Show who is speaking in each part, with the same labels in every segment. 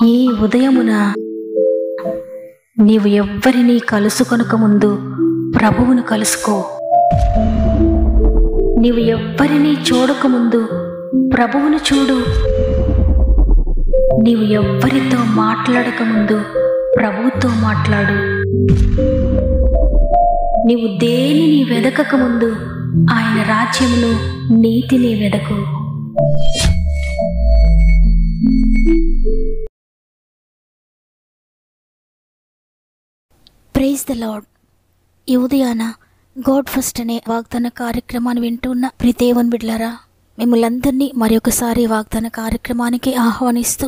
Speaker 1: ఈ ఉదయమున నీవు ఎవ్వరినీ కలుసుకొనక ముందు ప్రభువును కలుసుకో. నీవు ఎవ్వరినీ చూడకముందు ప్రభువును చూడు. నీవు ఎవ్వరితో మాట్లాడకముందు ప్రభువుతో మాట్లాడు. నీవు దేనిని వెదకకముందు ఆయన రాజ్యమును, నీతిని వెదకు.
Speaker 2: Praise the lord. ఈ ఉదయాన గాడ్ ఫస్ట్ అనే వాగ్దాన కార్యక్రమాన్ని వింటున్న ప్రియ దేవుని బిడ్డలారా, మిమ్మల్ని అందరినీ మరొకసారి వాగ్దాన కార్యక్రమానికి ఆహ్వానిస్తూ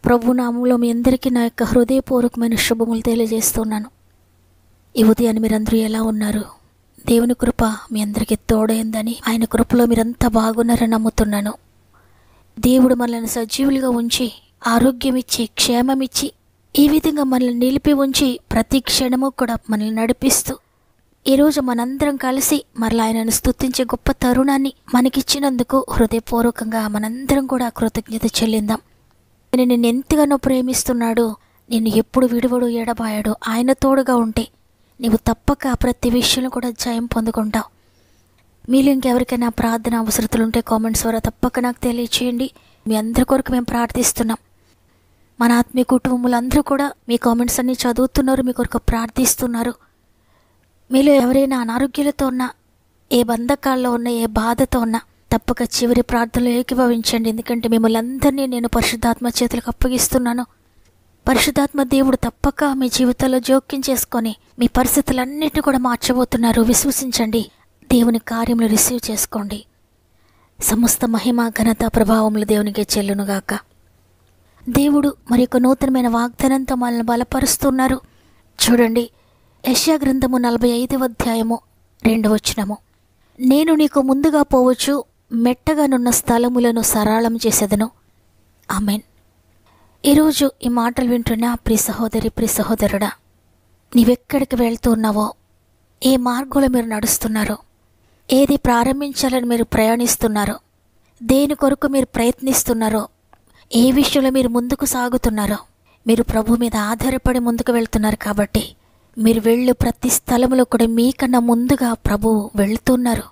Speaker 2: ప్రభు నామములో మీ అందరికీ నా యొక్క హృదయపూర్వకమైన శుభములు తెలియజేస్తున్నాను. ఈ ఉదయాన్ని మీరందరూ ఎలా ఉన్నారు? దేవుని కృప మీ అందరికీ తోడైందని, ఆయన కృపలో మీరంతా బాగున్నారని నమ్ముతున్నాను. దేవుడు మనల్ని సజీవులుగా ఉంచి, ఆరోగ్యం ఇచ్చి, క్షేమమిచ్చి, ఈ విధంగా మనల్ని నిలిపి ఉంచి ప్రతి క్షణము కూడా మనల్ని నడిపిస్తూ ఈరోజు మనందరం కలిసి మరలా ఆయనను స్తుతించే గొప్ప తరుణాన్ని మనకిచ్చినందుకు హృదయపూర్వకంగా మనందరం కూడా కృతజ్ఞత చెల్లిందాం. ఆయన నిన్ను ఎంతగానో ప్రేమిస్తున్నాడు. నిన్ను ఎప్పుడు విడువడు, ఎడబాయడు. ఆయన తోడుగా ఉంటే నీవు తప్పక ప్రతి విషయంలో కూడా జయం పొందుకుంటావు. మీలో ఇంకెవరికైనా ప్రార్థన అవసరతలు ఉంటే కామెంట్స్ ద్వారా తప్పక నాకు తెలియచేయండి. మీ అందరి కొరకు మేము ప్రార్థిస్తున్నాం. మన ఆత్మీయ కుటుంబములందరూ కూడా మీ కామెంట్స్ అన్నీ చదువుతున్నారు, మీ కొరకు ప్రార్థిస్తున్నారు. మీలో ఎవరైనా అనారోగ్యాలతో ఉన్నా, ఏ బంధకాల్లో ఉన్నా, ఏ బాధతో ఉన్నా తప్పక చివరి ప్రార్థనలో ఏకీభవించండి. ఎందుకంటే మిమ్మల్ని అందరినీ నేను పరిశుద్ధాత్మ చేతులకు అప్పగిస్తున్నాను. పరిశుద్ధాత్మ దేవుడు తప్పక మీ జీవితంలో జోక్యం చేసుకొని మీ పరిస్థితులన్నిటిని కూడా మార్చబోతున్నారు. విశ్వసించండి, దేవుని కార్యములు రిసీవ్ చేసుకోండి. సమస్త మహిమ, ఘనత, ప్రభావములు దేవునికే చెల్లునుగాక. దేవుడు మరి ఒక నూతనమైన వాగ్దానంతో మనల్ని బలపరుస్తున్నారు. చూడండి, యెషయా గ్రంథము 45వ అధ్యాయము 2వ వచనము. నేను నీకు ముందుగా పోవచ్చు, మెట్టగానున్న స్థలములను సరళం చేసేదను. ఆమేన్. ఈరోజు ఈ మాటలు వింటున్న ప్రియ సహోదరి, ప్రియ సహోదరుడా, నీవెక్కడికి వెళ్తున్నావో, ఏ మార్గంలో మీరు నడుస్తున్నారో, ఏది ప్రారంభించాలని మీరు ప్రయాణిస్తున్నారో, దేని కొరకు మీరు ప్రయత్నిస్తున్నారో, ఏ విషయంలో మీరు ముందుకు సాగుతున్నారో, మీరు ప్రభు మీద ఆధారపడి ముందుకు వెళ్తున్నారు. కాబట్టి మీరు వెళ్ళు ప్రతి స్థలంలో కూడా మీకన్నా ముందుగా ప్రభువు వెళుతున్నారు.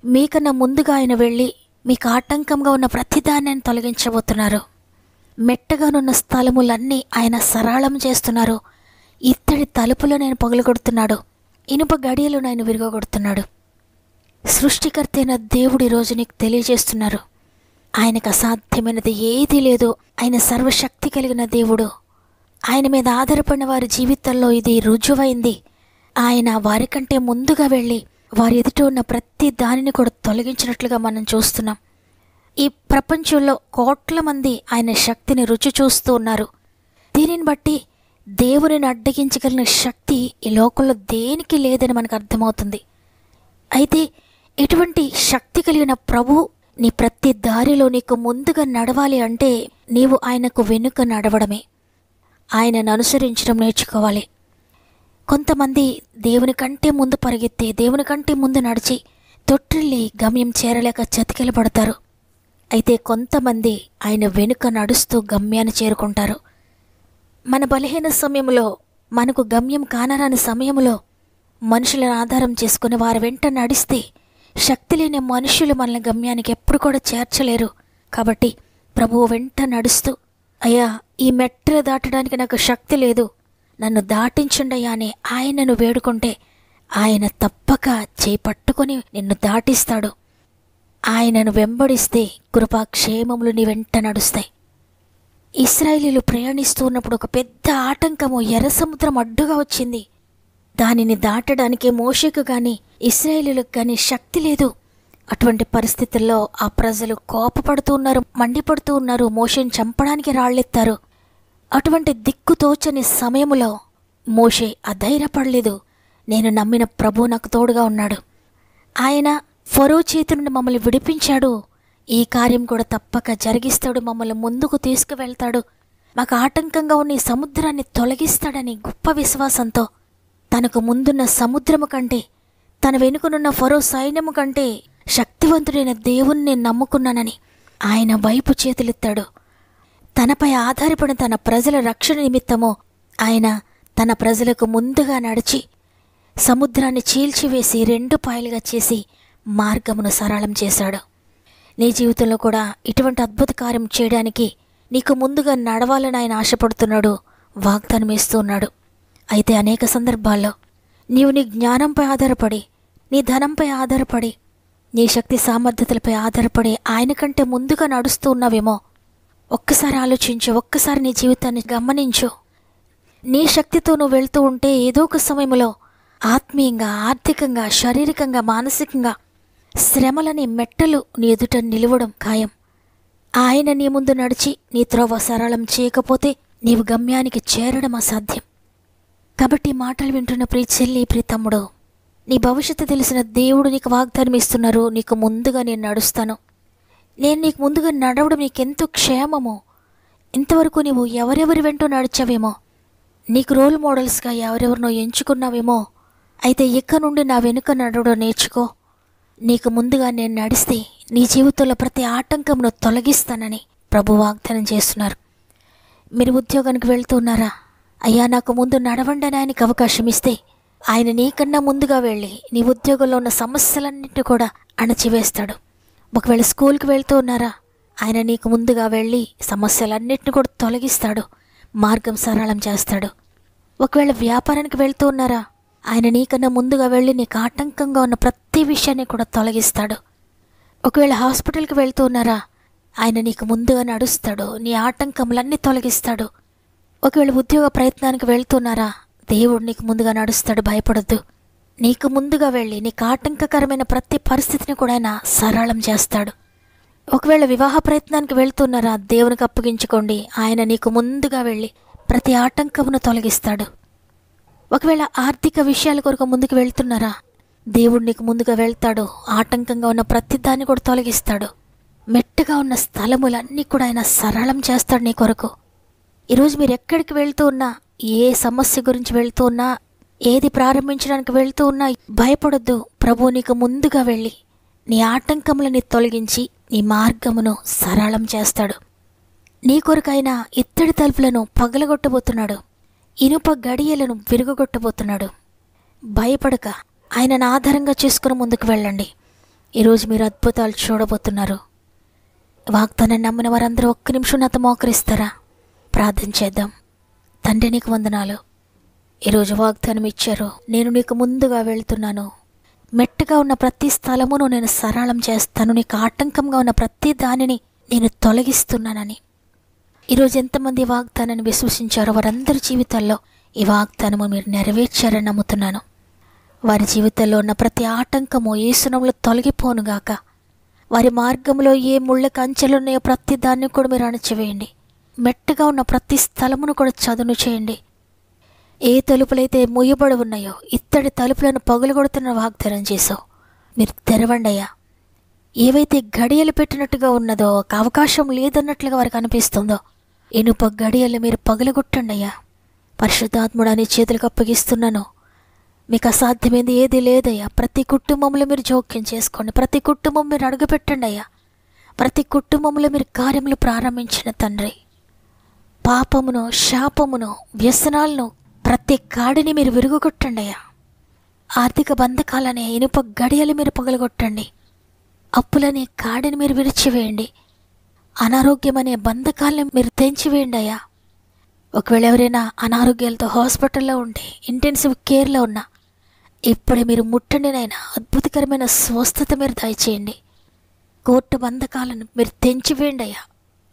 Speaker 2: మీకన్నా ముందుగా ఆయన వెళ్ళి మీకు ఆటంకంగా ఉన్న ప్రతిదాన్ని ఆయన తొలగించబోతున్నారు. మెట్టగానున్న స్థలములన్నీ ఆయన సరళం చేస్తున్నారు. ఇత్తడి తలుపులో నేను పగులగొడుతున్నాడు, ఇనుప గడియలు ఆయన విరగొడుతున్నాడు. సృష్టికర్త అయిన దేవుడు ఈరోజు నీకు తెలియజేస్తున్నారు, ఆయనకు అసాధ్యమైనది ఏదీ లేదు. ఆయన సర్వశక్తి కలిగిన దేవుడు. ఆయన మీద ఆధారపడిన వారి జీవితంలో ఇది రుజువైంది. ఆయన వారికంటే ముందుగా వెళ్ళి వారి ఎదుట ఉన్న ప్రతి దానిని కూడా తొలగించినట్లుగా మనం చూస్తున్నాం. ఈ ప్రపంచంలో కోట్ల మంది ఆయన శక్తిని రుచి చూస్తూ ఉన్నారు. దీనిని బట్టి దేవునిని అడ్డగించగలిగిన శక్తి ఈ లోకంలో దేనికి లేదని మనకు అర్థమవుతుంది. అయితే ఇటువంటి శక్తి కలిగిన ప్రభు నీ ప్రతి దారిలో నీకు ముందుగా నడవాలి అంటే నీవు ఆయనకు వెనుక నడవడమే. ఆయనను అనుసరించడం నేర్చుకోవాలి. కొంతమంది దేవుని కంటే ముందు పరిగెత్తి, దేవుని కంటే ముందు నడిచి తొట్టిల్లి గమ్యం చేరలేక చతికిలబడతారు. అయితే కొంతమంది ఆయన వెనుక నడుస్తూ గమ్యాన్ని చేరుకుంటారు. మన బలహీన సమయంలో, మనకు గమ్యం కానరాని సమయంలో మనుషులను ఆధారం చేసుకుని వారి వెంట నడిస్తే శక్తి లేని మనుషులు మనల్ని గమ్యానికి ఎప్పుడు కూడా చేర్చలేరు. కాబట్టి ప్రభువు వెంట నడుస్తూ, అయ్యా ఈ మెట్టలు దాటడానికి నాకు శక్తి లేదు, నన్ను దాటించండి అయ్యా అని ఆయనను వేడుకుంటే ఆయన తప్పక చేపట్టుకొని నిన్ను దాటిస్తాడు. ఆయనను వెంబడిస్తే కృపాక్షేమములు నీ వెంట నడుస్తాయి. ఇశ్రాయేలీయులు ప్రయాణిస్తూ ఉన్నప్పుడు ఒక పెద్ద ఆటంకము, ఎర్ర సముద్రం అడ్డుగా వచ్చింది. దానిని దాటడానికి మోషేకు కానీ ఇశ్రాయేలీయులకు కానీ శక్తి లేదు. అటువంటి పరిస్థితుల్లో ఆ ప్రజలు కోపపడుతూ ఉన్నారు, మండిపడుతూ ఉన్నారు, మోషేని చంపడానికి రాళ్ళెత్తారు. అటువంటి దిక్కుతోచని సమయంలో మోషే అధైర్యపడలేదు. నేను నమ్మిన ప్రభు నాకు తోడుగా ఉన్నాడు, ఆయన ఫరో చేతి నుండి మమ్మల్ని విడిపించాడు, ఈ కార్యం కూడా తప్పక జరిగిస్తాడు, మమ్మల్ని ముందుకు తీసుకువెళ్తాడు, మాకు ఆటంకంగా ఉన్న ఈ సముద్రాన్ని తొలగిస్తాడని గొప్ప విశ్వాసంతో తనకు ముందున్న సముద్రము కంటే, తన వెనుకనున్న ఫరో సైన్యము కంటే శక్తివంతుడైన దేవుణ్ణి నమ్ముకున్నానని ఆయన వైపు చేతులెత్తాడు. తనపై ఆధారపడిన తన ప్రజల రక్షణ నిమిత్తము ఆయన తన ప్రజలకు ముందుగా నడిచి సముద్రాన్ని చీల్చివేసి 2 పాయలుగా చేసి మార్గమును సరళం చేశాడు. నీ జీవితంలో కూడా ఇటువంటి అద్భుత కార్యం చేయడానికి నీకు ముందుగా నడవాలని ఆయన ఆశపడుతున్నాడు, వాగ్దానం ఇస్తూ ఉన్నాడు. అయితే అనేక సందర్భాల్లో నీవు నీ జ్ఞానంపై ఆధారపడి, నీ ధనంపై ఆధారపడి, నీ శక్తి సామర్థ్యతలపై ఆధారపడి ఆయన కంటే ముందుగా నడుస్తూ ఉన్నావేమో. ఒక్కసారి ఆలోచించు, ఒక్కసారి నీ జీవితాన్ని గమనించు. నీ శక్తితో నువ్వు వెళ్తూ ఉంటే ఏదో ఒక సమయంలో ఆత్మీయంగా, ఆర్థికంగా, శారీరకంగా, మానసికంగా శ్రమలని మెట్టలు నీ ఎదుట నిలవడం ఖాయం. ఆయన నీ ముందు నడిచి నీ త్రోవ సరళం చేయకపోతే నీవు గమ్యానికి చేరడం అసాధ్యం. కాబట్టి ఈ మాటలు వింటున్న ప్రియ చెల్లి, ప్రియ తమ్ముడు, నీ భవిష్యత్తు తెలిసిన దేవుడు నీకు వాగ్దానం ఇస్తున్నారు. నీకు ముందుగా నేను నడుస్తాను. నేను నీకు ముందుగా నడవడం నీకెంతో క్షేమమో. ఇంతవరకు నీవు ఎవరెవరి వెంటో నడిచావేమో, నీకు రోల్ మోడల్స్గా ఎవరెవరినో ఎంచుకున్నావేమో. అయితే ఇక నుండి నా వెనుక నడవడం నేర్చుకో. నీకు ముందుగా నేను నడిస్తే నీ జీవితంలో ప్రతి ఆటంకంను తొలగిస్తానని ప్రభు వాగ్దానం చేస్తున్నారు. మీరు ఉద్యోగానికి వెళ్తున్నారా? అయ్యా నాకు ముందు నడవండి అని ఆయనకు అవకాశం ఇస్తే ఆయన నీకన్నా ముందుగా వెళ్ళి నీ ఉద్యోగంలో ఉన్న సమస్యలన్నింటినీ కూడా అణచివేస్తాడు. ఒకవేళ స్కూల్కి వెళ్తూ ఉన్నారా? ఆయన నీకు ముందుగా వెళ్ళి సమస్యలన్నింటినీ కూడా తొలగిస్తాడు, మార్గం సరళం చేస్తాడు. ఒకవేళ వ్యాపారానికి వెళ్తూ ఉన్నారా? ఆయన నీకన్నా ముందుగా వెళ్ళి నీకు ఆటంకంగా ఉన్న ప్రతి విషయాన్ని కూడా తొలగిస్తాడు. ఒకవేళ హాస్పిటల్కి వెళ్తూ ఉన్నారా? ఆయన నీకు ముందుగా నడుస్తాడు, నీ ఆటంకములన్నీ తొలగిస్తాడు. ఒకవేళ ఉద్యోగ ప్రయత్నానికి వెళ్తున్నారా? దేవుడు నీకు ముందుగా నడుస్తాడు, భయపడొద్దు. నీకు ముందుగా వెళ్ళి నీకు ఆటంకకరమైన ప్రతి పరిస్థితిని కూడా ఆయన సరళం చేస్తాడు. ఒకవేళ వివాహ ప్రయత్నానికి వెళ్తున్నారా? దేవునికి అప్పగించుకోండి, ఆయన నీకు ముందుగా వెళ్ళి ప్రతి ఆటంకమును తొలగిస్తాడు. ఒకవేళ ఆర్థిక విషయాల కొరకు ముందుకు వెళ్తున్నారా? దేవుడు నీకు ముందుగా వెళ్తాడు, ఆటంకంగా ఉన్న ప్రతి దాన్ని కూడా తొలగిస్తాడు. మెట్టగా ఉన్న స్థలములన్నీ కూడా ఆయన సరళం చేస్తాడు నీ కొరకు. ఈరోజు మీరు ఎక్కడికి వెళ్తూ ఉన్నా, ఏ సమస్య గురించి వెళ్తూ ఉన్నా, ఏది ప్రారంభించడానికి వెళ్తూ ఉన్నా భయపడొద్దు. ప్రభు నీకు ముందుగా వెళ్ళి నీ ఆటంకములని తొలగించి నీ మార్గమును సరళం చేస్తాడు. నీ కొరకైన ఇత్తడి తలుపులను పగలగొట్టబోతున్నాడు, ఇనుప గడియలను విరుగొట్టబోతున్నాడు. భయపడక ఆయనను ఆధారంగా చేసుకుని ముందుకు వెళ్ళండి. ఈరోజు మీరు అద్భుతాలు చూడబోతున్నారు. వాగ్దానం నమ్మిన వారందరూ ఒక్క నిమిషం నాతో మోకరిస్తారా? ప్రార్థన చేద్దాం. తండ్రి నీకు వందనాలు. ఈరోజు వాగ్దానం ఇచ్చారు, నేను నీకు ముందుగా వెళ్తున్నాను, మెట్టగా ఉన్న ప్రతి స్థలమును నేను సరళం చేస్తాను, నీకు ఆటంకంగా ఉన్న ప్రతి దానిని నేను తొలగిస్తున్నానని. ఈరోజు ఎంతమంది వాగ్దానాన్ని విశ్వసించారో వారందరి జీవితాల్లో ఈ వాగ్దానము మీరు నెరవేర్చారని నమ్ముతున్నాను. వారి జీవితంలో ఉన్న ప్రతి ఆటంకము యేసునామములో తొలగిపోనుగాక. వారి మార్గంలో ఏ ముళ్ళ కంచెలున్నాయో ప్రతి దాన్ని కూడా మీరు అణచివేయండి. మెట్టగా ఉన్న ప్రతి స్థలమును కూడా చదును చేయండి. ఏ తలుపులైతే మూయబడి ఉన్నాయో ఇత్తడి తలుపులను పగులగొడుతున్న వాగ్దానం చేసావు, మీరు తెరవండి అయ్యా. ఏవైతే గడియలు పెట్టినట్టుగా ఉన్నదో, ఒక అవకాశం లేదన్నట్లుగా వారికి అనిపిస్తుందో, ఇనుప గడియలు మీరు పగులగొట్టండి అయ్యా. పరిశుద్ధాత్ముడా నీ చేతులకు అప్పగిస్తున్నాను. మీకు అసాధ్యమైంది ఏది లేదయ్యా. ప్రతి కుటుంబంలో మీరు జోక్యం చేసుకోండి. ప్రతి కుటుంబం మీరు అడుగుపెట్టండి అయ్యా. ప్రతి కుటుంబంలో మీరు కార్యములు ప్రారంభించిన తండ్రి, పాపమును, శాపమును, వ్యసనాలను ప్రతి కాడిని మీరు విరుగొట్టండి అయ్యా. ఆర్థిక బంధకాలనే ఇనుప గడియలు మీరు పగలగొట్టండి. అప్పులనే కాడిని మీరు విరిచివేయండి. అనారోగ్యం అనే బంధకాలను మీరు తెంచివేయండి అయ్యా. ఒకవేళ ఎవరైనా అనారోగ్యాలతో హాస్పిటల్లో ఉంటే, ఇంటెన్సివ్ కేర్లో ఉన్నా, ఇప్పుడే మీరు ముట్టండినైనా అద్భుతకరమైన స్వస్థత మీరు దయచేయండి. కోర్టు బంధకాలను మీరు తెంచివేయండి అయ్యా.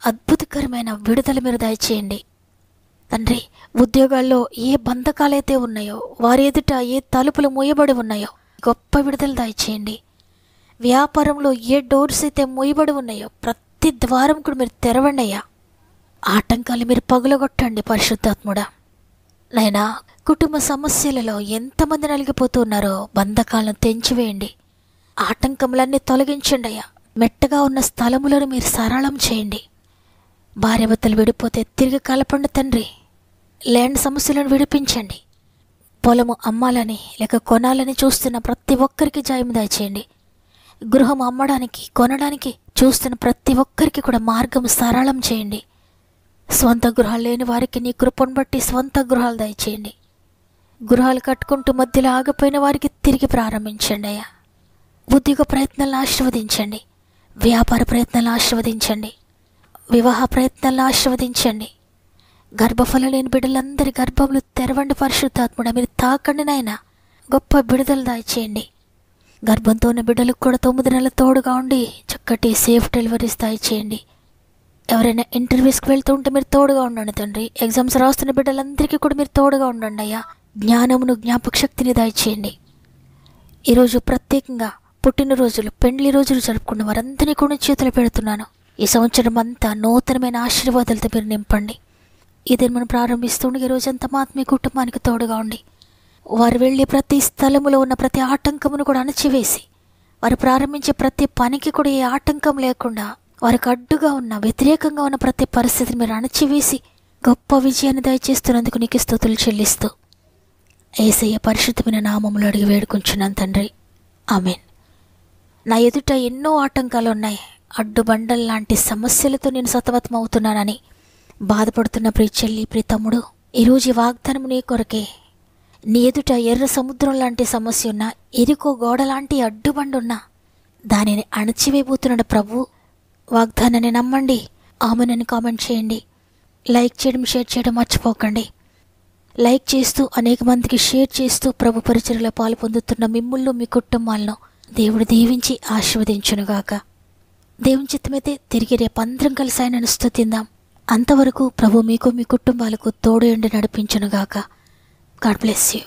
Speaker 2: అద్భుతకరమైన విడుదల మీరు దయచేయండి తండ్రి. ఉద్యోగాల్లో ఏ బంధకాలైతే ఉన్నాయో, వారి ఎదుట ఏ తలుపులు మూయబడి ఉన్నాయో గొప్ప విడుదల దయచేయండి. వ్యాపారంలో ఏ డోర్స్ అయితే మూయబడి ఉన్నాయో ప్రతి ద్వారం కూడా మీరు తెరవండి అయ్యా. ఆటంకాలు మీరు పగులగొట్టండి పరిశుద్ధాత్ముడా. నైనా కుటుంబ సమస్యలలో ఎంతమంది నలిగిపోతున్నారో బంధకాలను తెంచివేయండి. ఆటంకములన్నీ తొలగించండి అయ్యా. మెట్టగా ఉన్న స్థలములను మీరు సరళం చేయండి. భార్యాభర్తలు విడిపోతే తిరిగి కలపండి తండ్రి. ల్యాండ్ సమస్యలను విడిపించండి. పొలము అమ్మాలని లేక కొనాలని చూస్తున్న ప్రతి ఒక్కరికి జయం దయచేయండి. గృహం అమ్మడానికి, కొనడానికి చూస్తున్న ప్రతి ఒక్కరికి కూడా మార్గం సరళం చేయండి. స్వంత గృహాలు లేని వారికి నీ కృపను బట్టి స్వంత గృహాలు దయచేయండి. గృహాలు కట్టుకుంటూ మధ్యలో ఆగిపోయిన వారికి తిరిగి ప్రారంభించండి అయ్యా. ఉద్యోగ ప్రయత్నాలను ఆశీర్వదించండి. వ్యాపార ప్రయత్నాలను ఆశీర్వదించండి. వివాహ ప్రయత్నాలను ఆశీర్వదించండి. గర్భఫలం లేని బిడ్డలందరి గర్భములు తెరవండి పరిశుద్ధాత్ముడా. మీరు తాకండి నాయనా. గొప్ప విడుదల దయచేయండి. గర్భంతో ఉన్న బిడ్డలకు కూడా 9 నెలల తోడుగా ఉండి చక్కటి సేఫ్ డెలివరీస్ దయచేయండి. ఎవరైనా ఇంటర్వ్యూస్కి వెళ్తూ ఉంటే మీరు తోడుగా ఉండండి తండ్రి. ఎగ్జామ్స్ రాస్తున్న బిడ్డలందరికీ కూడా మీరు తోడుగా ఉండండి అయ్యా. జ్ఞానమును, జ్ఞాపక శక్తిని దయచేయండి. ఈరోజు ప్రత్యేకంగా పుట్టినరోజులు, పెండ్లి రోజులు జరుపుకున్న వారందరినీ కూడా చేతులు పెడుతున్నాను. ఈ సంవత్సరం అంతా నూతనమైన ఆశీర్వాదాలతో మీరు నింపండి. ఇదే మనం ప్రారంభిస్తుండగా ఈ రోజంతా మా ఆత్మీయ కుటుంబానికి తోడుగా ఉండి వారు వెళ్ళే ప్రతి స్థలములో ఉన్న ప్రతి ఆటంకమును కూడా అణచివేసి వారు ప్రారంభించే ప్రతి పనికి కూడా ఏ ఆటంకం లేకుండా వారికి అడ్డుగా ఉన్న, వ్యతిరేకంగా ఉన్న ప్రతి పరిస్థితిని మీరు అణచివేసి గొప్ప విజయాన్ని దయచేస్తున్నందుకు నీకు స్తుతులు చెల్లిస్తూ యేసయ్య పరిశుద్ధమైన నామములో అడిగి వేడుకుంటున్నాను తండ్రి. ఆమేన్. నా ఎదుట ఎన్నో ఆటంకాలు ఉన్నాయి, అడ్డుబండల్లాంటి సమస్యలతో నేను సతమతం అవుతున్నానని బాధపడుతున్న ప్రియ చెల్లి, ప్రియ తమ్ముడు, ఈరోజు ఈ వాగ్దానం నీ కొరకే. నీ ఎదుట ఎర్ర సముద్రం లాంటి సమస్య ఉన్నా, ఎరుకో గోడ లాంటి అడ్డుబండున్నా దానిని అణచివేయబోతున్నాడు ప్రభు. వాగ్దానాన్ని నమ్మండి. ఆమెనని కామెంట్ చేయండి. లైక్ చేయడం, షేర్ చేయడం మర్చిపోకండి. లైక్ చేస్తూ అనేక మందికి షేర్ చేస్తూ ప్రభు పరిచర్యలో పాలు పొందుతున్న మిమ్ముల్లో, మీ కుటుంబాలను దేవుడు దీవించి ఆశీర్వదించునుగాక. దేవుని చిత్తమైతే తిరిగి రేపు అందరం కలిసి ఆయనను స్తుతిందాం. అంతవరకు ప్రభు మీకు, మీ కుటుంబాలకు తోడు ఉండి నడిపించునుగాక. God bless you.